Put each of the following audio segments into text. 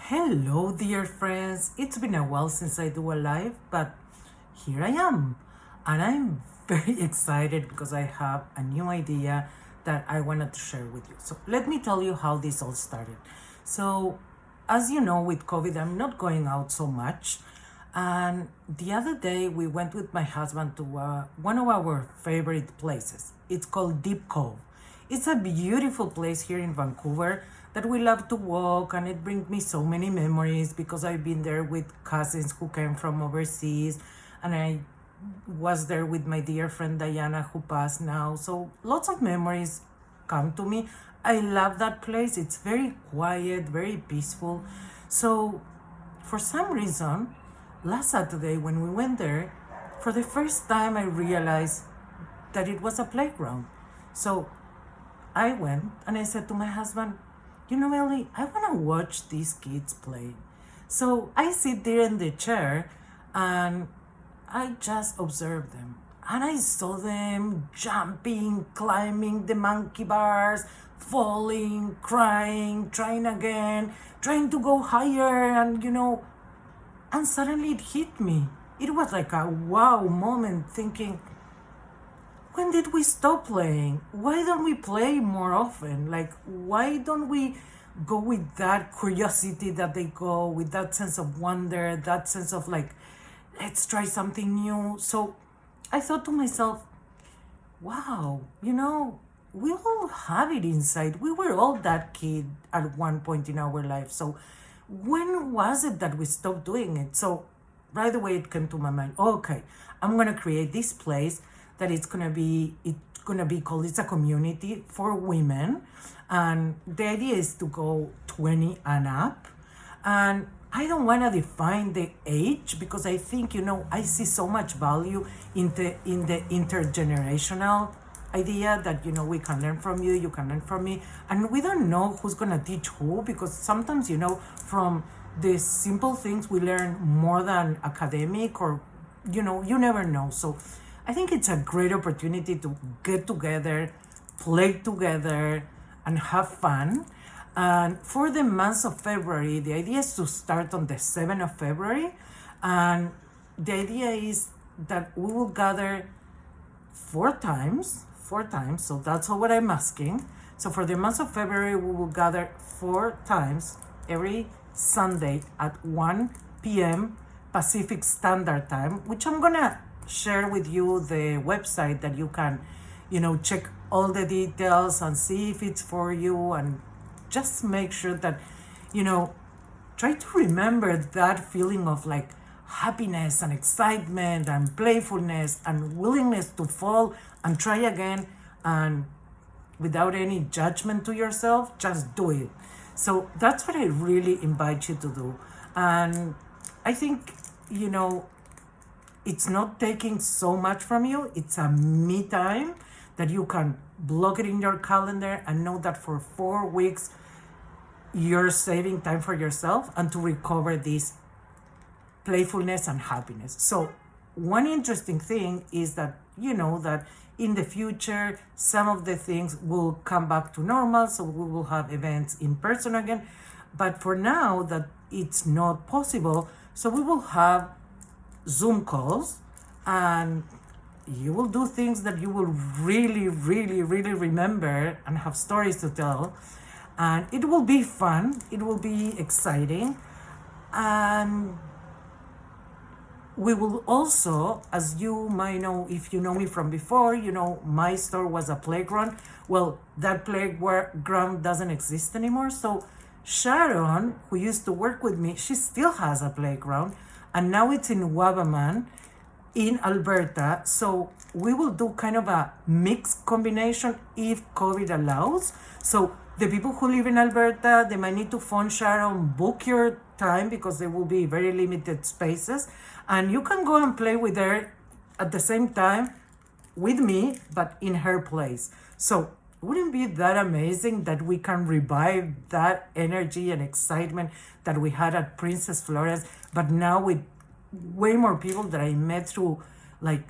Hello, dear friends. It's been a while since I do a live, but here I am. And I'm very excited because I have a new idea that I wanted to share with you. So, let me tell you how this all started. So, as you know, with COVID, I'm not going out so much. And the other day, we went with my husband to one of our favorite places. It's called Deep Cove. It's a beautiful place here in Vancouver that we love to walk, and it brings me so many memories because I've been there with cousins who came from overseas, and I was there with my dear friend Diana who passed now. So lots of memories come to me. I love that place. It's very quiet, very peaceful. So for some reason, last Saturday when we went there, for the first time I realized that it was a playground. So I went and I said to my husband, Ellie, I want to watch these kids play. So I sit there in the chair and I just observed them. And I saw them jumping, climbing the monkey bars, falling, crying, trying again, trying to go higher, and suddenly it hit me. It was like a wow moment thinking, when did we stop playing? Why don't we play more often? Like, why don't we go with that curiosity that they go, with that sense of wonder, that sense of like, let's try something new? So I thought to myself, wow, we all have it inside. We were all that kid at one point in our life. So when was it that we stopped doing it? So right away it came to my mind, okay, I'm gonna create this place that it's gonna be called, it's a community for women, and the idea is to go 20 and up. And I don't want to define the age because I think I see so much value in the intergenerational idea that we can learn from you, you can learn from me, and we don't know who's gonna teach who, because sometimes from the simple things we learn more than academic, or you never know. So I think it's a great opportunity to get together, play together, and have fun. And for the month of February, the idea is to start on the 7th of February. And the idea is that we will gather four times. So that's all what I'm asking. So for the month of February, we will gather 4 times every Sunday at 1 p.m. Pacific Standard Time, which I'm gonna share with you the website that you can, check all the details and see if it's for you, and just make sure that, try to remember that feeling of like happiness and excitement and playfulness and willingness to fall and try again, and without any judgment to yourself, just do it. So that's what I really invite you to do. And I think, it's not taking so much from you. It's a me time that you can block it in your calendar and know that for 4 weeks you're saving time for yourself and to recover this playfulness and happiness. So one interesting thing is that that in the future some of the things will come back to normal, so we will have events in person again. But for now that it's not possible, so we will have Zoom calls, and you will do things that you will really, really, really remember and have stories to tell. And it will be fun, it will be exciting. And we will also, as you might know, if you know me from before, my store was a playground. Well, that playground doesn't exist anymore. So Sharon, who used to work with me, she still has a playground, and now it's in Wabaman in Alberta. So we will do kind of a mixed combination if COVID allows. So the people who live in Alberta, they might need to phone Sharon, book your time, because there will be very limited spaces. And you can go and play with her at the same time with me, but in her place. So wouldn't it be that amazing that we can revive that energy and excitement that we had at Princess Flores, but now with way more people that I met through like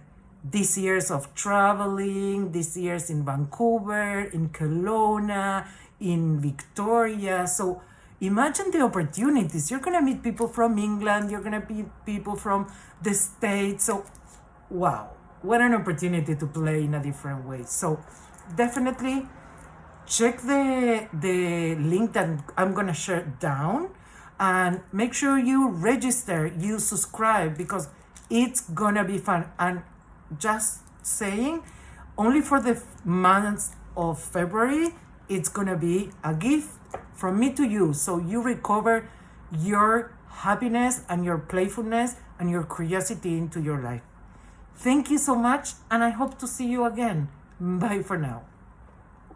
these years of traveling, these years in Vancouver, in Kelowna, in Victoria. So Imagine the opportunities. You're gonna meet people from England, you're gonna meet people from the States. So wow, what an opportunity to play in a different way. So definitely check the link that I'm gonna share down, and make sure you register, you subscribe, because it's gonna be fun. And just saying, only for the month of February, it's gonna be a gift from me to you, so you recover your happiness and your playfulness and your curiosity into your life. Thank you so much, and I hope to see you again. Bye for now.